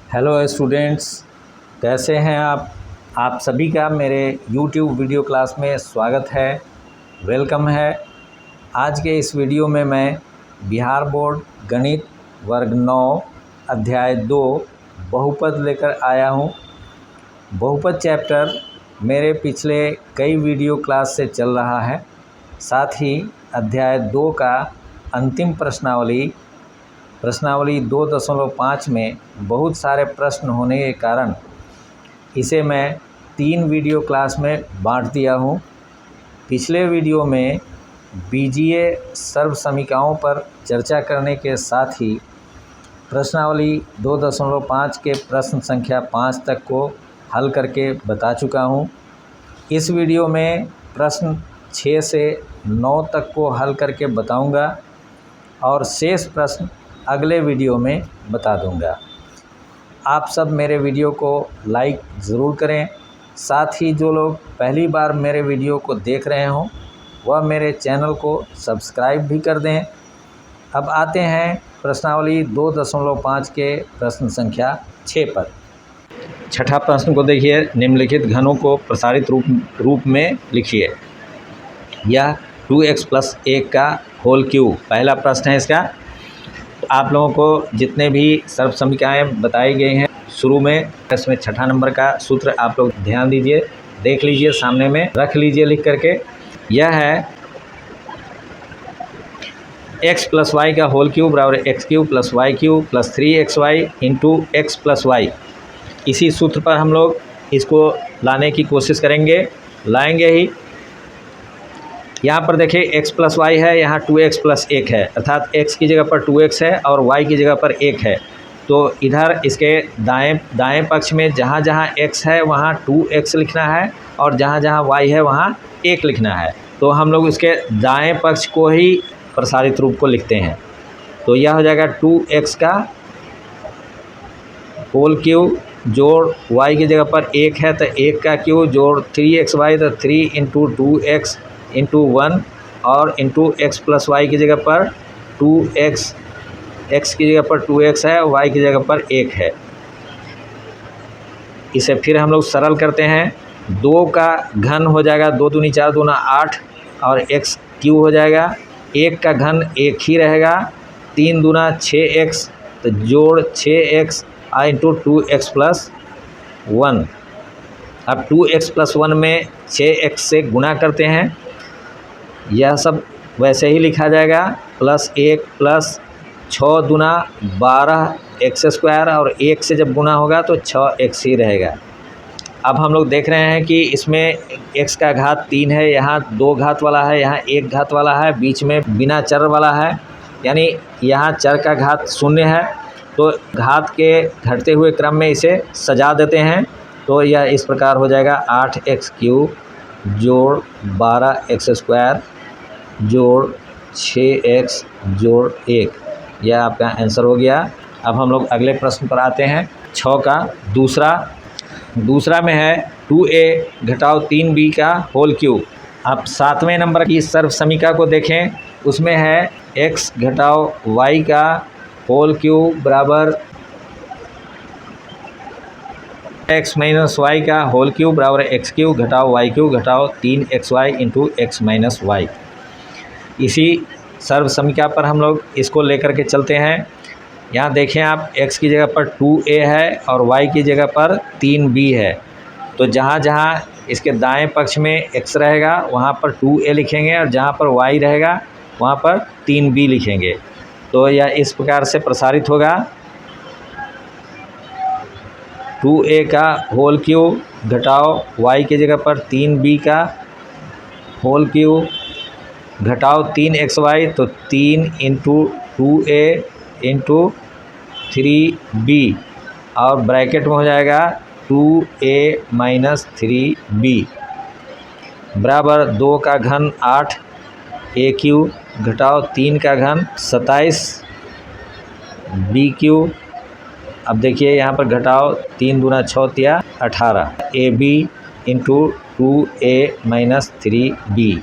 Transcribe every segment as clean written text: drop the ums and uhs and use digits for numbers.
Hello students, कैसे हैं आप सभी का मेरे YouTube वीडियो क्लास में स्वागत है, वेलकम है। आज के इस वीडियो में मैं बिहार बोर्ड गणित वर्ग 9 अध्याय 2 बहुपद लेकर आया हूं। बहुपद चैप्टर मेरे पिछले कई वीडियो क्लास से चल रहा है। साथ ही अध्याय 2 का अंतिम प्रश्नावली 2.5 में बहुत सारे प्रश्न होने के कारण इसे मैं 3 वीडियो क्लास में बांट दिया हूँ। पिछले वीडियो में बीजीय सर्व समीकरणों पर चर्चा करने के साथ ही प्रश्नावली 2.5 के प्रश्न संख्या 5 तक को हल करके बता चुका हूँ। इस वीडियो में प्रश्न 6 से 9 तक को हल करके बताऊँगा और शेष प्रश्न अगले वीडियो में बता दूंगा। आप सब मेरे वीडियो को लाइक ज़रूर करें। साथ ही जो लोग पहली बार मेरे वीडियो को देख रहे हों वह मेरे चैनल को सब्सक्राइब भी कर दें। अब आते हैं प्रश्नावली 2.5 के प्रश्न संख्या 6 पर। छठा प्रश्न को देखिए, निम्नलिखित घनों को प्रसारित रूप में लिखिए। यह 2x + 1 का होल क्यूब पहला प्रश्न है। इसका आप लोगों को जितने भी सर्व समीकरण बताई गई हैं शुरू में, इसमें छठा नंबर का सूत्र आप लोग ध्यान दीजिए, देख लीजिए, सामने में रख लीजिए लिख करके। यह है x + y का होल क्यूब बराबर x³ + y³ + 3xy × x + y। इसी सूत्र पर हम लोग इसको लाने की कोशिश करेंगे, लाएंगे ही। यहाँ पर देखिए x + y है, यहाँ 2x + 1 है, अर्थात x की जगह पर 2x है और y की जगह पर 1 है। तो इधर इसके दाएं पक्ष में जहाँ जहाँ x है वहाँ 2x लिखना है और जहाँ जहाँ y है वहाँ 1 लिखना है। तो हम लोग इसके दाएं पक्ष को ही प्रसारित रूप को लिखते हैं। तो यह हो जाएगा 2x का होल क्यूब जोड़ y की जगह पर 1 है तो 1 का क्यूब जोड़ 3xy तो 3 × 2x × 1 और इंटू x + y की जगह पर 2x, x की जगह पर 2x है, y की जगह पर 1 है। इसे फिर हम लोग सरल करते हैं। 2 का घन हो जाएगा 2 दूनी 4 दूना 8 और x³ हो जाएगा। 1 का घन 1 ही रहेगा, 3 दूना 6x तो जोड़ 6x × 2x + 1। अब 2x + 1 में 6x से गुणा करते हैं, यह सब वैसे ही लिखा जाएगा। +1 + 6 दूना 12x² और 1 से जब गुना होगा तो 6x ही रहेगा। अब हम लोग देख रहे हैं कि इसमें x का घात 3 है, यहाँ 2 घात वाला है, यहाँ 1 घात वाला है, बीच में बिना चर वाला है, यानी यहाँ चर का घात 0 है। तो घात के घटते हुए क्रम में इसे सजा देते हैं। तो यह इस प्रकार हो जाएगा 8x³ जोड़ 12x² जोड़ 6x जोड़ 1। यह आपका आंसर हो गया। अब हम लोग अगले प्रश्न पर आते हैं। 6 का दूसरा में है 2a - 3b का होल क्यूब। आप 7वें नंबर की सर्व समीकरण को देखें, उसमें है x - y का होल क्यूब बराबर x - y का होल क्यूब बराबर x³ - y³ - 3xy × x - y। इसी सर्व समीकरण पर हम लोग इसको लेकर के चलते हैं। यहाँ देखें आप, x की जगह पर 2a है और y की जगह पर 3b है। तो जहाँ जहाँ इसके दाएं पक्ष में x रहेगा वहाँ पर 2a लिखेंगे और जहाँ पर y रहेगा वहाँ पर 3b लिखेंगे। तो यह इस प्रकार से प्रसारित होगा। 2a का होल क्यूब घटाओ y की जगह पर 3b का होल क्यूब घटाओ 3xy तो 3 × 2a × 3b और ब्रैकेट में हो जाएगा 2a - 3b बराबर 2 का घन 8 a³ घटाओ 3 का घन 27 b³। अब देखिए यहाँ पर घटाओ 3 दूना 6 तिया 18 ab × 2a - 3b।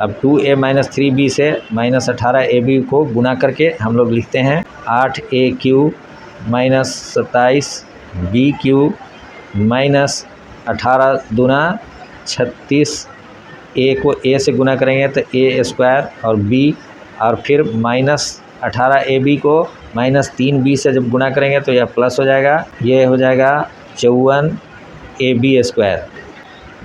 अब 2a - 3b से -18 ab को गुना करके हम लोग लिखते हैं 8a³ - 27 बी क्यू माइनस 18 दूना 36, ए को ए से गुना करेंगे तो ए स्क्वायर और बी, और फिर माइनस 18 ए बी को माइनस 3 बी से जब गुना करेंगे तो यह प्लस हो जाएगा, ये हो जाएगा 54 ए बी स्क्वायर।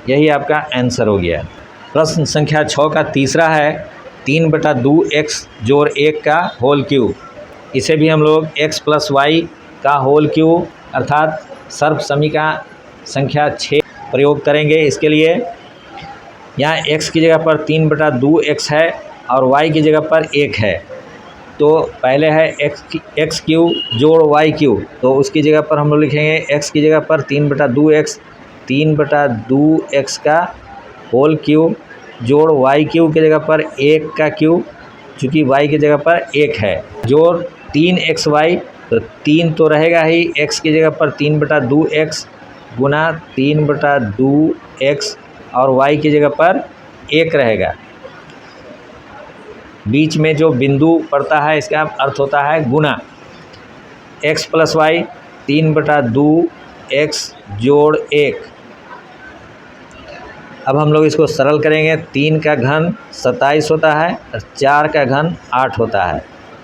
यही आपका आंसर हो गया। प्रश्न संख्या 6 का तीसरा है 3/2 x जोड़ 1 का होल क्यूब। इसे भी हम लोग x प्लस वाई का होल क्यूब अर्थात सर्व समीकरण संख्या 6 प्रयोग करेंगे। इसके लिए यहाँ x की जगह पर 3/2 x है और y की जगह पर 1 है, तो पहले है x क्यूब जोड़ y क्यूब, तो उसकी जगह पर हम लोग लिखेंगे x की जगह पर 3/2 x का होल क्यूब जोड़ y क्यूब की जगह पर 1 का क्यूब, चूँकि y की जगह पर 1 है, जोड़ 3xy, तो 3 तो रहेगा ही, x की जगह पर 3/2 x गुना 3/2 x और y की जगह पर 1 रहेगा। बीच में जो बिंदु पड़ता है इसका अर्थ होता है गुना। x प्लस वाई 3/2 x जोड़ 1। अब हम लोग इसको सरल करेंगे। 3 का घन 27 होता है, 4 का घन 8 होता है,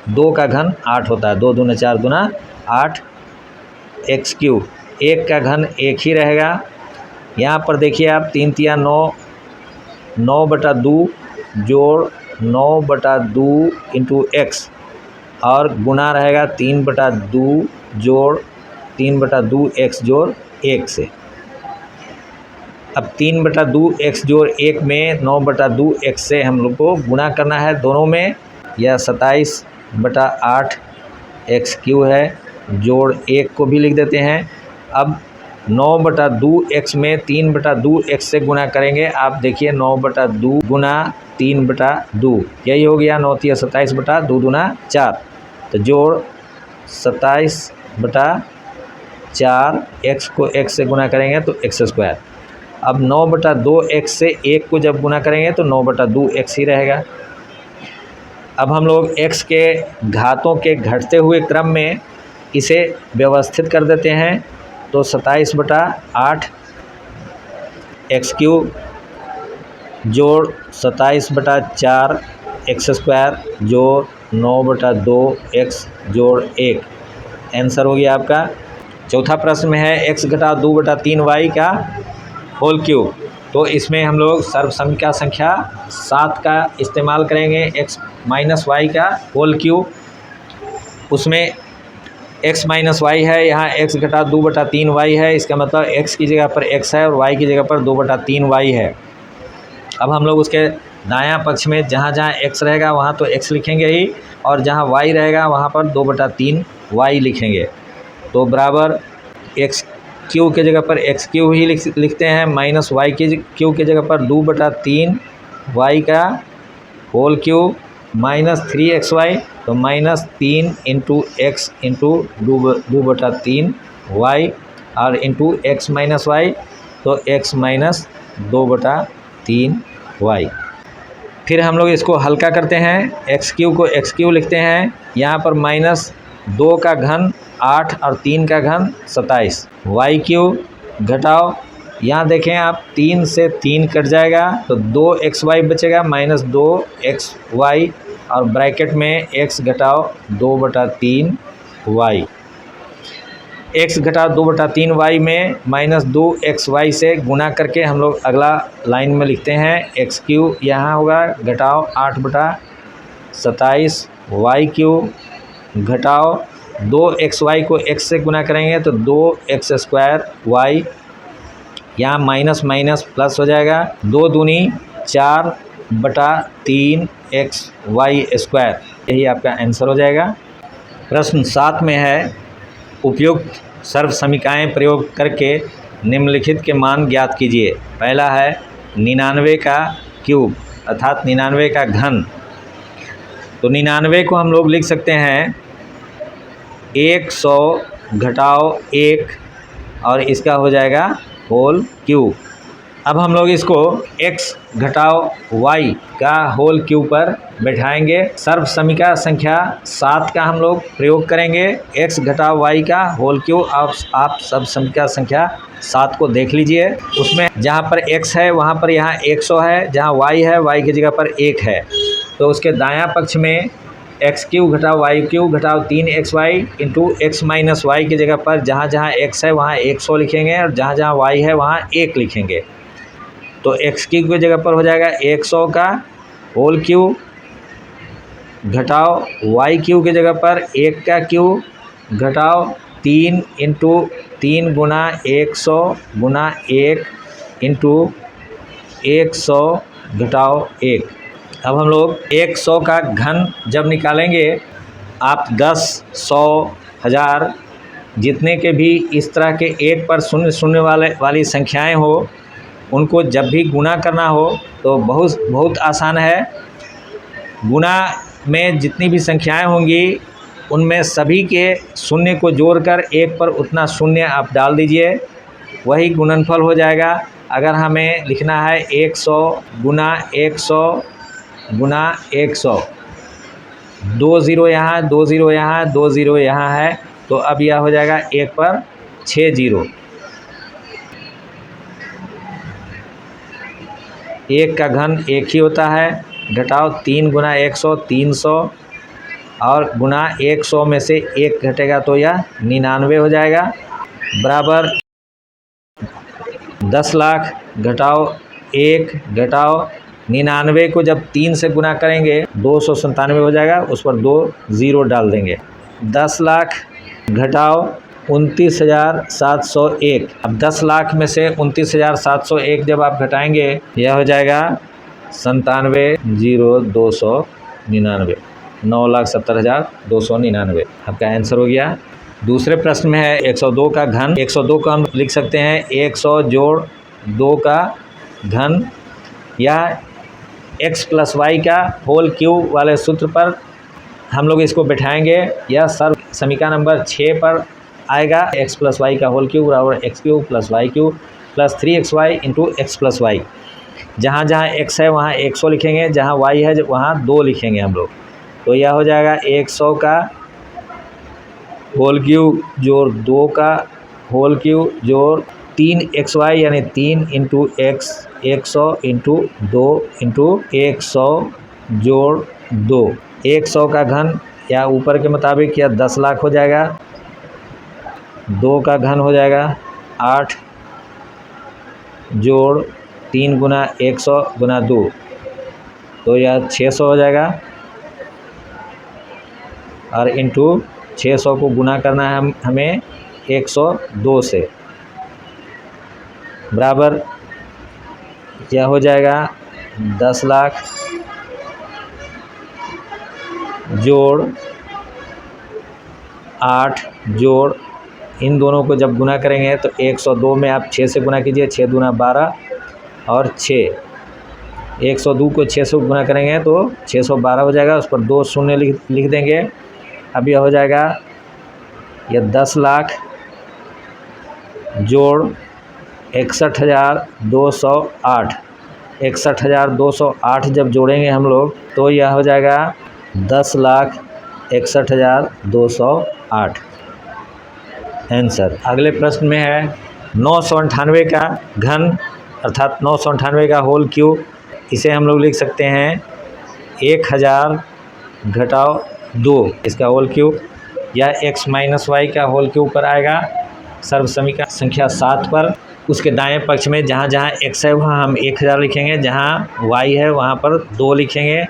2 का घन 8 होता है, 2 दूना 4 दूना 8 एक्स क्यूब। 1 का घन 1 ही रहेगा। यहाँ पर देखिए आप 3 तिया 9, 9/2 जोड़ 9/2 इंटू एक्स और गुना रहेगा 3/2 जोड़ 3/2 एक्स जोड़ 1 से। अब 3/2 एक्स जोड़ 1 में 9/2 एक्स से हम लोग को गुना करना है दोनों में। यह 27/8 एक्स क्यू है, जोड़ 1 को भी लिख देते हैं। अब 9/2 एक्स में 3/2 एक्स से गुना करेंगे। आप देखिए 9/2 गुना 3/2, यही हो गया 9 तिया 27/2 दूना 4, तो जोड़ 27/4 एक्स को x से गुना करेंगे तो x स्क्वायर। अब 9/2 एक्स से 1 को जब गुना करेंगे तो 9/2 एक्स ही रहेगा। अब हम लोग x के घातों के घटते हुए क्रम में इसे व्यवस्थित कर देते हैं, तो 27/8 एक्स क्यूब जोड़ 27/4 एक्स स्क्वायर जोड़ 9/2 एक्स जोड़ 1, आंसर हो गया आपका। चौथा प्रश्न में है x घटा 2/3 वाई का होल क्यूब। तो इसमें हम लोग सर्व समीकरण संख्या 7 का इस्तेमाल करेंगे। x माइनस वाई का होल क्यूब, उसमें x माइनस वाई है, यहाँ x घटा 2/3 वाई है, इसका मतलब x की जगह पर x है और y की जगह पर 2/3 वाई है। अब हम लोग उसके दायां पक्ष में जहाँ जहाँ x रहेगा वहाँ तो x लिखेंगे ही, और जहाँ y रहेगा वहाँ पर 2/3 y लिखेंगे। तो बराबर x क्यू की जगह पर x क्यू ही लिखते हैं, माइनस y क्यू की जगह पर 2/3 y का होल क्यूब माइनस 3xy, तो minus 3 into x into 2/3 y और इंटू एक्स माइनस वाई, तो x माइनस 2/3 y। फिर हम लोग इसको हल्का करते हैं, एक्स क्यू को एक्स क्यू लिखते हैं, यहाँ पर माइनस 2 का घन 8 और 3 का घन 27, वाई क्यू घटाओ, यहाँ देखें आप 3 से 3 कट जाएगा तो 2xy बचेगा माइनस 2xy और ब्रैकेट में x घटाओ 2/3 y। x घटा 2/3 y में माइनस 2xy से गुना करके हम लोग अगला लाइन में लिखते हैं, एक्स क्यू यहाँ होगा घटाओ 8/27 y क्यू घटाओ 2xy को x से गुना करेंगे तो 2x स्क्वायर y, यहाँ माइनस माइनस प्लस हो जाएगा, 2 दूनी 4/3 एक्स वाई स्क्वायर, यही आपका आंसर हो जाएगा। प्रश्न 7 में है उपयुक्त सर्व समीकरण प्रयोग करके निम्नलिखित के मान ज्ञात कीजिए। पहला है 99 का क्यूब अर्थात 99 का घन। तो 99 को हम लोग लिख सकते हैं 100 घटाओ 1 और इसका हो जाएगा होल क्यूब। अब हम लोग इसको x घटाओ y का होल क्यूब पर बैठाएंगे। सर्व समीकरण संख्या 7 का हम लोग प्रयोग करेंगे। x घटाओ y का होल क्यूब। आप सर्व समीकरण संख्या 7 को देख लीजिए। उसमें जहाँ पर x है वहाँ पर यहाँ 100 है, जहाँ y है y की जगह पर 1 है, तो उसके दायां पक्ष में एक्स क्यूब घटाओ वाई क्यूब घटाओ 3xy into X minus Y की जगह पर जहाँ जहाँ x है वहाँ 100 लिखेंगे और जहाँ जहाँ y है वहाँ 1 लिखेंगे। तो एक्स क्यूब की जगह पर हो जाएगा 100 का होल क्यूब घटाओ वाई क्यूब की जगह पर 1 का क्यूब घटाओ 3 इंटू 3 गुना 100 गुना 1 इंटू 100 घटाओ 1। अब हम लोग 100 का घन जब निकालेंगे, आप 10, 100, 1000 जितने के भी इस तरह के 1 पर शून्य शून्य वाली संख्याएं हो, उनको जब भी गुणा करना हो तो बहुत आसान है। गुणा में जितनी भी संख्याएं होंगी उनमें सभी के शून्य को जोड़कर 1 पर उतना शून्य आप डाल दीजिए, वही गुणनफल हो जाएगा। अगर हमें लिखना है 100 गुना 100 गुना 100, 2 ज़ीरो यहाँ 2 ज़ीरो यहाँ 2 ज़ीरो यहाँ है, तो अब यह हो जाएगा 1 पर 6 ज़ीरो। 1 का घन 1 ही होता है। घटाओ 3 गुना 100 300 और गुना 100 में से 1 घटेगा तो यह 99 हो जाएगा, बराबर 10 लाख घटाओ 1 घटाओ 99 को जब 3 से गुना करेंगे 297 हो जाएगा, उस पर 2 ज़ीरो डाल देंगे। 10 लाख घटाओ 29,701। अब 10 लाख में से 29,701 जब आप घटाएंगे यह हो जाएगा 97,0299, 9,70,299 आपका आंसर हो गया। दूसरे प्रश्न में है 102 का घन। 102 को हम लिख सकते हैं 100 जोड़ 2 का घन, या x प्लस वाई का होल क्यूब वाले सूत्र पर हम लोग इसको बैठाएंगे। यह सर्व समीकरण नंबर 6 पर आएगा। x प्लस वाई का होल क्यूब बराबर X cube plus Y cube plus 3xy into X plus Y. जहाँ जहाँ x है वहाँ 100 लिखेंगे, जहाँ y है वहाँ 2 लिखेंगे हम लोग। तो यह हो जाएगा 100 का होल क्यूब जोड़ 2 का होल क्यूब जोड़ 3xy यानी 3 इंटू एक्स 100 इंटू 2 इंटू 100 जोड़ 2। 100 का घन या ऊपर के मुताबिक यह 10 लाख हो जाएगा। 2 का घन हो जाएगा 8 जोड़ 3 गुना 100 गुना 2, तो यह 600 हो जाएगा। और इंटू 600 को गुना करना है हमें 102 से, बराबर यह हो जाएगा 10 लाख जोड़ 8 जोड़, इन दोनों को जब गुना करेंगे तो 102 में आप 6 से गुना कीजिए, 6 दूना 12 और 6, 102 को 6 से गुना करेंगे तो 612 हो जाएगा, उस पर 2 शून्य लिख देंगे। अब यह हो जाएगा यह 10 लाख जोड़ 61,208। 61,208 जब जोड़ेंगे हम लोग तो यह हो जाएगा 10,61,208 आंसर। अगले प्रश्न में है 998 का घन अर्थात 998 का होल क्यूब। इसे हम लोग लिख सकते हैं 1000 घटाओ 2 इसका होल क्यूब, या x माइनस वाई का होल क्यूब पर आएगा सर्व समीकरण संख्या 7 पर। उसके दाएं पक्ष में जहाँ जहाँ x है वहाँ हम 1000 लिखेंगे, जहाँ y है वहाँ पर 2 लिखेंगे,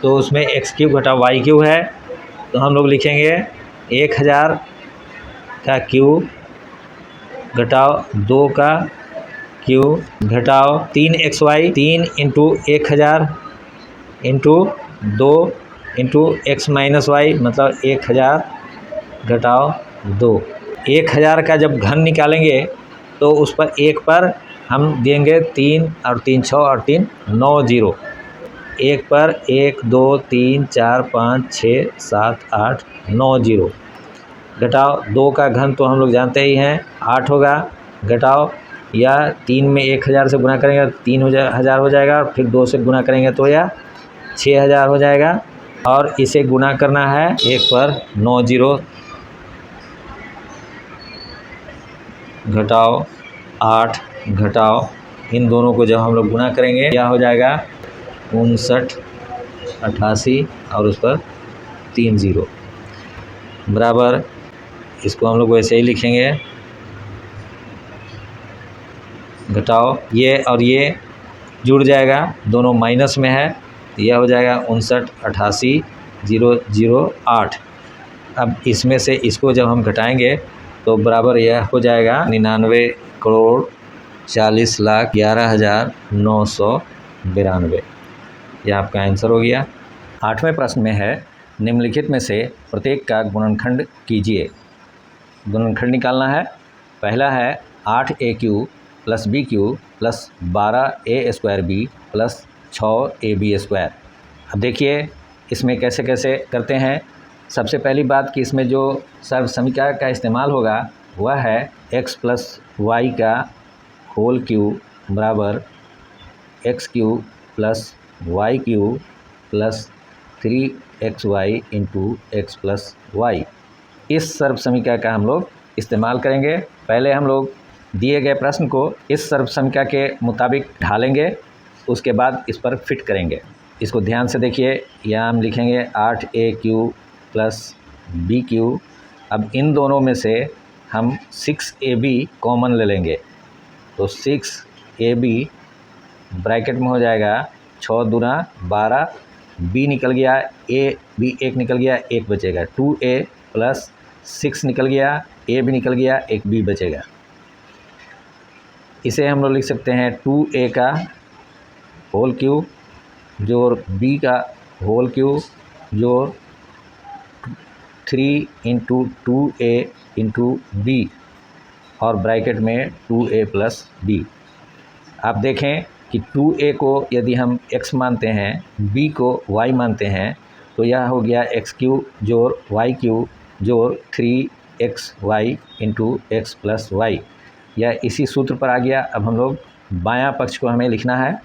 तो उसमें x क्यूब घटा y क्यूब है, तो हम लोग लिखेंगे 1000 का क्यूब घटाओ 2 का क्यूब घटाओ 3xy 3 into 1000 into 2 into x minus Y मतलब 1000 घटाओ 2। 1000 का जब घन निकालेंगे तो उस पर 1 पर हम देंगे 3 और 3 6 और 3 9 ज़ीरो। 1 पर 1 2 3 4 5 6 7 8 9 ज़ीरो। घटाओ 2 का घन तो हम लोग जानते ही हैं 8 होगा, घटाओ या 3 में 1000 से गुना करेंगे तो 3000 हो जाएगा, और फिर 2 से गुना करेंगे तो यह 6000 हो जाएगा। और इसे गुना करना है 1 पर 9 जीरो घटाओ 8 घटाओ, इन दोनों को जब हम लोग गुना करेंगे क्या हो जाएगा 59 88 और उस पर 3 जीरो बराबर, इसको हम लोग वैसे ही लिखेंगे, घटाओ ये और ये जुड़ जाएगा, दोनों माइनस में है, यह हो जाएगा 59 88 008। अब इसमें से इसको जब हम घटाएंगे तो बराबर यह हो जाएगा 99,40,11,992। यह आपका आंसर हो गया। 8वें प्रश्न में है निम्नलिखित में से प्रत्येक का गुणनखंड कीजिए। गुणनखंड निकालना है। पहला है 8AQ plus BQ plus 12A² plus 6AB²। अब देखिए इसमें कैसे कैसे करते हैं। सबसे पहली बात कि इसमें जो सर्व समीकरण का इस्तेमाल होगा वह है x प्लस वाई का होल क्यूब बराबर x³ plus y³ plus 3xy into x plus Y. इस सर्व समीकरण का हम लोग इस्तेमाल करेंगे। पहले हम लोग दिए गए प्रश्न को इस सर्व समीकरण के मुताबिक ढालेंगे, उसके बाद इस पर फिट करेंगे। इसको ध्यान से देखिए, यहाँ हम लिखेंगे 8AQ प्लस BQ। अब इन दोनों में से हम 6AB कॉमन ले लेंगे, तो 6AB ब्रैकेट में हो जाएगा 6 दूना 12, B निकल गया, A भी 1 निकल गया, 1 बचेगा, 2A प्लस 6 निकल गया, A भी निकल गया, 1 B बचेगा। इसे हम लोग लिख सकते हैं 2A का होल क्यूब जोड़ B का होल क्यूब जोड़ 3 इंटू 2A इंटू B और ब्रैकेट में 2A प्लस B। आप देखें कि 2A को यदि हम x मानते हैं, B को y मानते हैं, तो यह हो गया x³ जोड़ y³ जोड़ 3xy into x plus Y. यह इसी सूत्र पर आ गया। अब हम लोग बायां पक्ष को हमें लिखना है,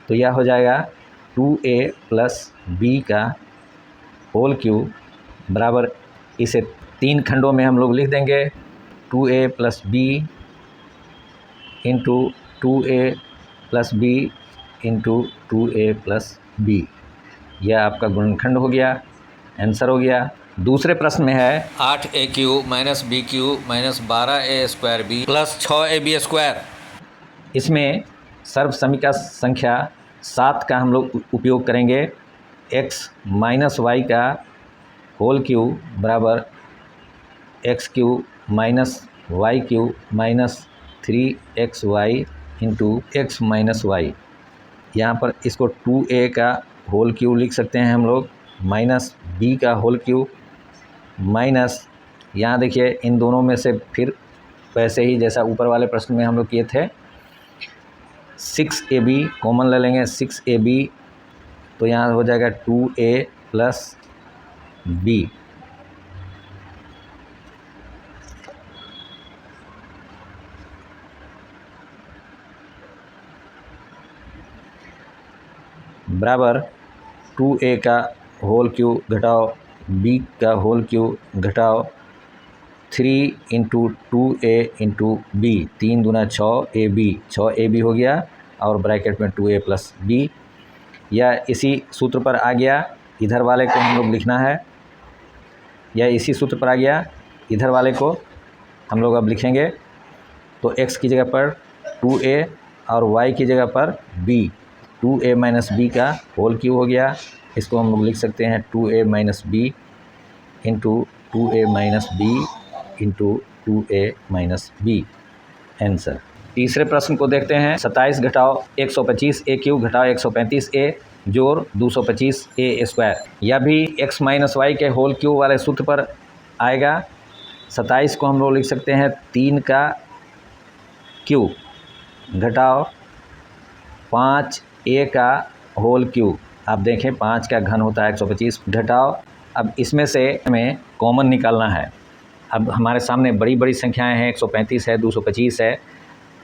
तो यह हो जाएगा 2A प्लस B का होल क्यूब बराबर, इसे 3 खंडों में हम लोग लिख देंगे, 2A plus B into 2A plus B into 2A plus B। यह आपका गुणनखंड हो गया, आंसर हो गया। दूसरे प्रश्न में है 8AQ minus BQ minus 12A² plus 6AB²। इसमें सर्व समीकरण संख्या 7 का हम लोग उपयोग करेंगे। x माइनस वाई का होल क्यूब बराबर x³ minus y³ minus 3xy into x minus Y. यहाँ पर इसको 2A का होल क्यूब लिख सकते हैं हम लोग, माइनस B का होल क्यूब माइनस, यहाँ देखिए इन दोनों में से फिर वैसे ही जैसा ऊपर वाले प्रश्न में हम लोग किए थे, 6AB कॉमन ले लेंगे, 6AB तो यहाँ हो जाएगा 2A प्लस B बराबर 2A का होल क्यूब घटाओ B का होल क्यूब घटाओ 3 इंटू 2A इंटू B, 3 दूना 6AB, 6AB हो गया और ब्रैकेट में 2A प्लस B। यह इसी सूत्र पर आ गया, इधर वाले को हम लोग लिखना है। यह इसी सूत्र पर आ गया, इधर वाले को हम लोग अब लिखेंगे, तो x की जगह पर 2A और y की जगह पर B, 2A माइनस B का होल क्यूब हो गया। इसको हम लोग लिख सकते हैं 2A minus B into 2A minus B into 2A minus B, answer. तीसरे प्रश्न को देखते हैं। 27 घटाओ 125A³ घटाओ 135A जोड़ 225A²। यह भी x माइनस वाई के होल क्यूब वाले सूत्र पर आएगा। 27 को हम लोग लिख सकते हैं 3 का क्यूब घटाओ 5A का होल क्यूब। आप देखें 5 का घन होता है 125 घटाओ। अब इसमें से हमें कॉमन निकालना है। अब हमारे सामने बड़ी बड़ी संख्याएं हैं, 135 है, 225 है,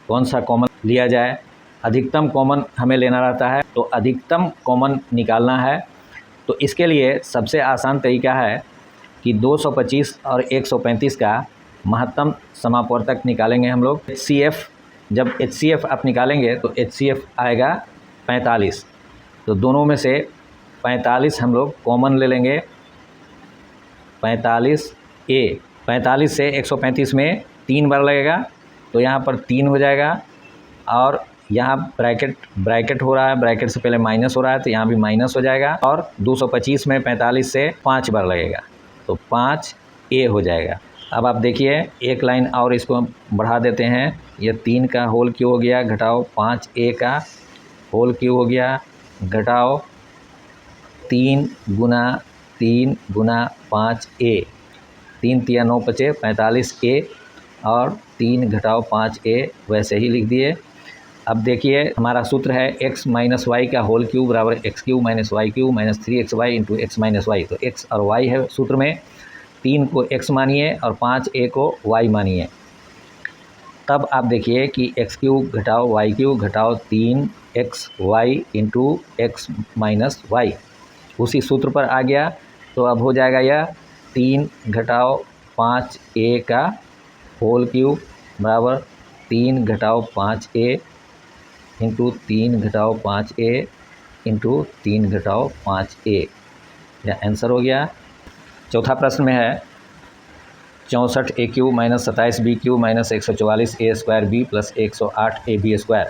कौन सा कॉमन लिया जाए। अधिकतम कॉमन हमें लेना रहता है, तो अधिकतम कॉमन निकालना है। तो इसके लिए सबसे आसान तरीका है कि 225 और 135 का महत्तम समापवर्तक निकालेंगे हम लोग। HCF, जब HCF आप निकालेंगे तो HCF आएगा 45। तो दोनों में से 45 हम लोग कॉमन ले लेंगे। 45 से 135 में 3 बार लगेगा, तो यहाँ पर 3 हो जाएगा। और यहाँ ब्रैकेट हो रहा है, ब्रैकेट से पहले माइनस हो रहा है, तो यहाँ भी माइनस हो जाएगा। और 225 में 45 से 5 बार लगेगा, तो 5A हो जाएगा। अब आप देखिए एक लाइन और इसको हम बढ़ा देते हैं। ये 3 का होल क्यू हो गया, घटाओ 5A का होल क्यू हो गया, घटाओ 3 गुना 5A। 3 तिया 9 बचे 45A, और 3 घटाओ 5A वैसे ही लिख दिए। अब देखिए हमारा सूत्र है x माइनस वाई का होल क्यूब बराबर X cube minus Y cube minus 3xy into X minus Y. तो x और y है सूत्र में। 3 को x मानिए और 5A को y मानिए। तब आप देखिए कि एक्स क्यूब घटाओ वाई क्यूब घटाओ 3xy into X minus Y उसी सूत्र पर आ गया। तो अब हो जाएगा यह 3 घटाओ 5A का होल क्यूब बराबर 3 घटाओ 5A इंटू 3 घटाओ 5A इंटू 3 घटाओ 5A। यह आंसर हो गया। चौथा प्रश्न में है 64A cube minus 27B cube minus 144A square B plus 108AB square.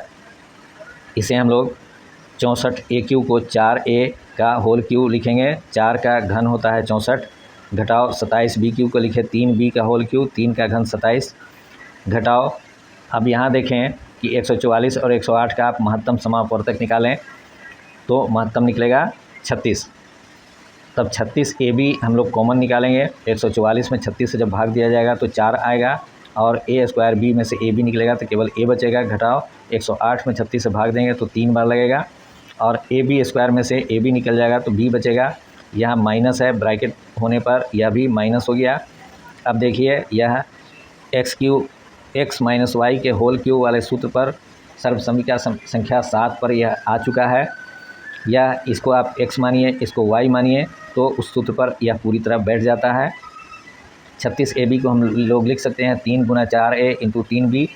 इसे हम लोग 64A क्यूब को 4A का होल क्यूब लिखेंगे। 4 का घन होता है 64, घटाओ 27B क्यूब को लिखे 3B का होल क्यूब, 3 का घन 27, घटाओ। अब यहाँ देखें कि 144 और 108 का आप महत्तम समापवर्तक निकालें तो महत्तम निकलेगा 36। तब 36AB हम लोग कॉमन निकालेंगे। 144 में 36 से जब भाग दिया जाएगा तो 4 आएगा, और A स्क्वायर B में से AB निकलेगा तो केवल A बचेगा। घटाओ 108 में 36 से भाग देंगे तो 3 बार लगेगा, और AB स्क्वायर में से AB निकल जाएगा तो B बचेगा। यहाँ माइनस है, ब्रैकेट होने पर यह भी माइनस हो गया। अब देखिए यह x माइनस वाई के होल क्यूब वाले सूत्र पर सर्वसमीकरण संख्या 7 पर यह आ चुका है। या इसको आप x मानिए, इसको y मानिए, तो उस सूत्र पर यह पूरी तरह बैठ जाता है। 36AB को हम लोग लिख सकते हैं 3 गुना 4A इंटू 3B।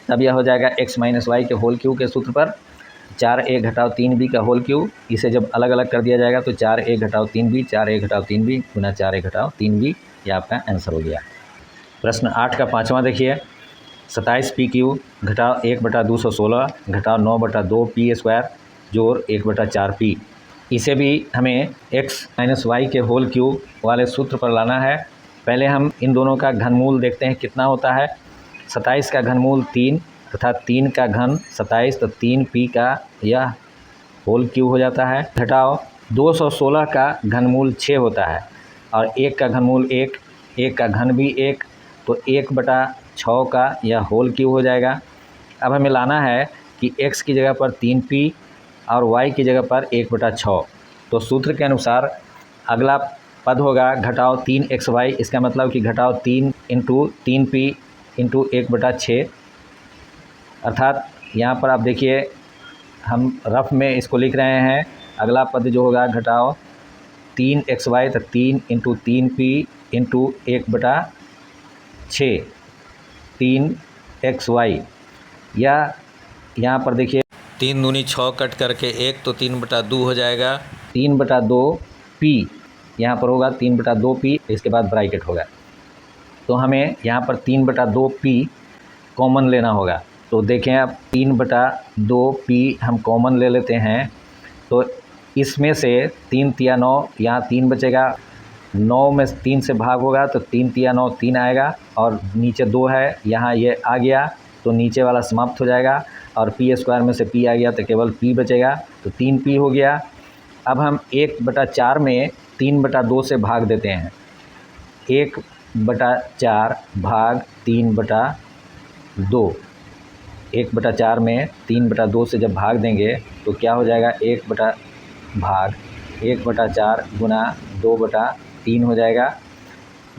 तब यह हो जाएगा x माइनस वाई के होल क्यूब के सूत्र पर 4A घटाओ 3B का होल क्यूब। इसे जब अलग अलग कर दिया जाएगा तो 4A घटाओ 3B, 4A घटाओ 3B गुना 4A घटाओ 3B। यह आपका आंसर हो गया। प्रश्न 8 का 5वां देखिए 27P क्यूब घटाओ 1/216 घटाओ 9/2P स्क्वायर जोड़ 1/4P। इसे भी हमें x माइनस वाई के होल क्यूब वाले सूत्र पर लाना है। पहले हम इन दोनों का घनमूल देखते हैं कितना होता है। 27 का घनमूल 3 तथा 3 का घन 27, तो 3P का यह होल क्यूब हो जाता है। घटाओ 216 का घनमूल 6 होता है, और 1 का घनमूल 1 का घन भी 1, तो 1/6 का यह होल क्यूब हो जाएगा। अब हमें लाना है कि x की जगह पर 3P और y की जगह पर 1/6। तो सूत्र के अनुसार अगला पद होगा घटाओ 3xy। इसका मतलब कि घटाओ 3 इंटू 3P इंटू 1/6। अर्थात यहाँ पर आप देखिए हम रफ में इसको लिख रहे हैं। अगला पद जो होगा घटाओ 3xy, तो 3 इंटू 3P इंटू 1/6 3xy। या यहाँ पर देखिए 3 दूनी 6 कट करके 1, तो 3/2 हो जाएगा। 3/2P यहाँ पर होगा 3/2P, इसके बाद ब्रैकेट होगा। तो हमें यहाँ पर 3/2P कॉमन लेना होगा। तो देखें अब 3/2P हम कॉमन ले लेते हैं, तो इसमें से 3 तिया 9, यहाँ 3 बचेगा। 9 में 3 से भाग होगा तो 3 तिया 9 3 आएगा, और नीचे 2 है, यहाँ ये आ गया तो नीचे वाला समाप्त हो जाएगा, और P स्क्वायर में से P आ गया तो केवल P बचेगा, तो 3P हो गया। अब हम 1/4 में 3/2 से भाग देते हैं। 1/4 भाग 3/2। 1/4 में 3/2 से जब भाग देंगे तो क्या हो जाएगा, 1/4 गुना 2/3 हो जाएगा।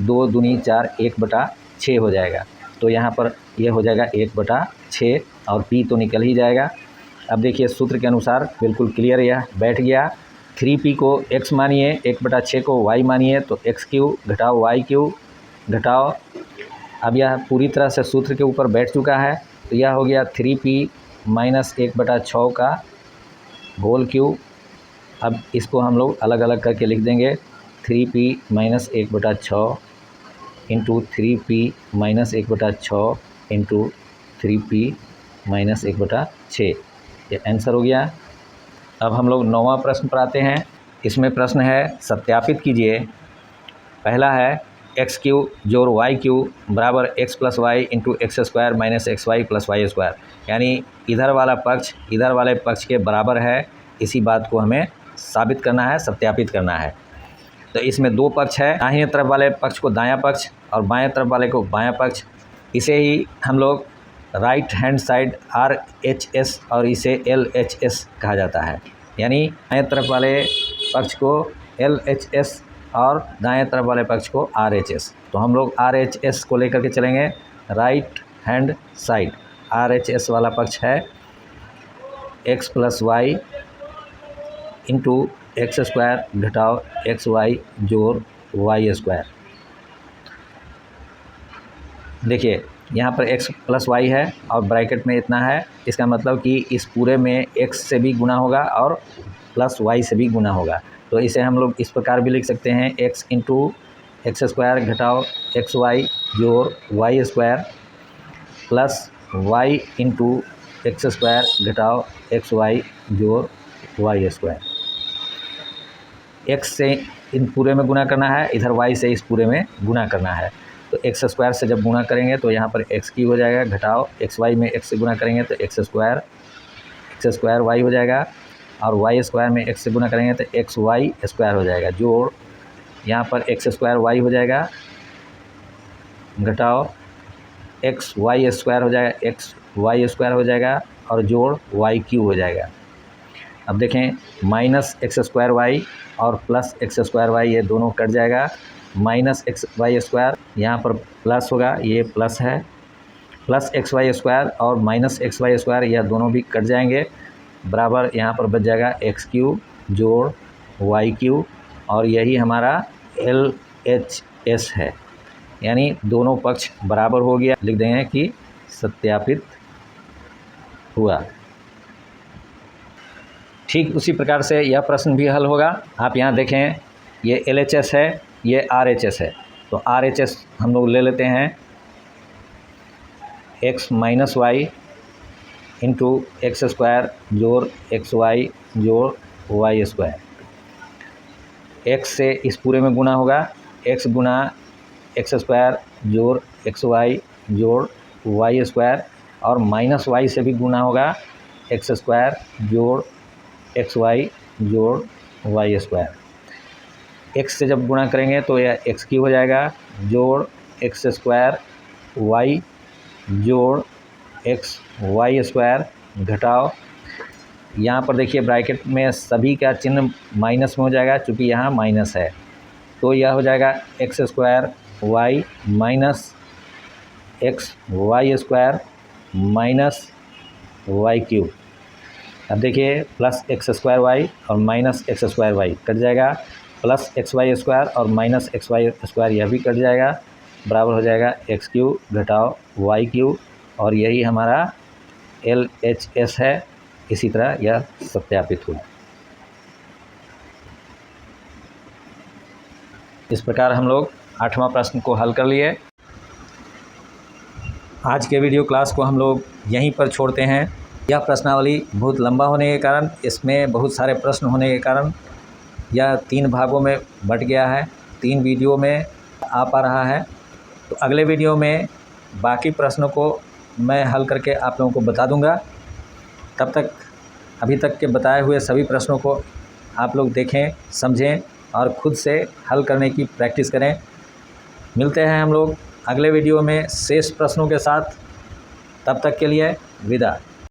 2 दूनी 4, 1/6 हो जाएगा। तो यहाँ पर यह हो जाएगा 1/6 और p तो निकल ही जाएगा। अब देखिए सूत्र के अनुसार बिल्कुल क्लियर यह बैठ गया। 3p को x मानिए, 1/6 को y मानिए, तो x³ घटाओ y³ घटाओ, अब यह पूरी तरह से सूत्र के ऊपर बैठ चुका है। तो यह हो गया 3p माइनस 1/6 का होल क्यूब। अब इसको हम लोग अलग अलग करके लिख देंगे, 3p minus 1/6 into 3p minus 1/6 into 3p minus 1/6, ये आंसर हो गया। अब हम लोग 9वां प्रश्न पर आते हैं। इसमें प्रश्न है सत्यापित कीजिए। पहला है x³ जोड़ y³ बराबर x plus Y into x² minus xy plus y², यानी इधर वाला पक्ष इधर वाले पक्ष के बराबर है। इसी बात को हमें साबित करना है, सत्यापित करना है। तो इसमें दो पक्ष है, दाहिने तरफ वाले पक्ष को दायां पक्ष और बाएं तरफ वाले को बायां पक्ष। इसे ही हम लोग राइट हैंड साइड RHS और इसे LHS कहा जाता है, यानी दाएं तरफ वाले पक्ष को LHS और दाएं तरफ वाले पक्ष को RHS। तो हम लोग RHS को लेकर के चलेंगे। राइट हैंड साइड RHS वाला पक्ष है x plus Y into x² घटाओ xy जोड़ y²। देखिए यहाँ पर x प्लस वाई है और ब्रैकेट में इतना है, इसका मतलब कि इस पूरे में x से भी गुना होगा और प्लस y से भी गुना होगा। तो इसे हम लोग इस प्रकार भी लिख सकते हैं, x इंटू x² घटाओ xy जोड़ y² plus y into x² घटाओ xy जोड़ y²। x से इन पूरे में गुना करना है, इधर y से इस पूरे में गुना करना है। तो x² से जब गुना करेंगे तो यहाँ पर x³ हो जाएगा, घटाओ xy में x से गुना करेंगे तो x² y हो जाएगा, और y² में x से गुना करेंगे तो xy² हो जाएगा, जोड़ यहाँ पर x² y हो जाएगा, घटाओ xy² हो जाएगा, xy² हो जाएगा और जोड़ y³ हो जाएगा। अब देखें माइनस x² और प्लस x² ये दोनों कट जाएगा। माइनस xy² यहाँ पर प्लस होगा, ये प्लस है, प्लस xy² और माइनस xy² यह दोनों भी कट जाएंगे, बराबर यहाँ पर बच जाएगा x³ जोड़ y³ और यही हमारा LHS है, यानी दोनों पक्ष बराबर हो गया। लिख देंगे कि सत्यापित हुआ। ठीक उसी प्रकार से यह प्रश्न भी हल होगा। आप यहाँ देखें, ये LHS है, ये RHS है। तो RHS हम लोग ले लेते हैं, x minus Y into x² जोड़ xy जोड़ y²। x से इस पूरे में गुना होगा, x गुना x² जोड़ xy जोड़ y² और माइनस y से भी गुना होगा, x² जोड़ xy जोड़ y²। x से जब गुणा करेंगे तो यह x³ हो जाएगा, जोड़ x² y जोड़ xy² घटाओ, यहाँ पर देखिए ब्रैकेट में सभी का चिन्ह माइनस में हो जाएगा, चूँकि यहाँ माइनस है। तो यह हो जाएगा x² y minus xy² minus y³। अब देखिए प्लस x² y और माइनस x² y कट जाएगा, प्लस xy² और माइनस xy² यह भी कट जाएगा, बराबर हो जाएगा x³ घटाओ y³ और यही हमारा LHS है। इसी तरह यह सत्यापित हुआ। इस प्रकार हम लोग 8वां प्रश्न को हल कर लिए। आज के वीडियो क्लास को हम लोग यहीं पर छोड़ते हैं। यह प्रश्नावली बहुत लंबा होने के कारण, इसमें बहुत सारे प्रश्न होने के कारण यह 3 भागों में बट गया है, 3 वीडियो में आ पा रहा है। तो अगले वीडियो में बाकी प्रश्नों को मैं हल करके आप लोगों को बता दूंगा। तब तक अभी तक के बताए हुए सभी प्रश्नों को आप लोग देखें, समझें और खुद से हल करने की प्रैक्टिस करें। मिलते हैं हम लोग अगले वीडियो में शेष प्रश्नों के साथ। तब तक के लिए विदा।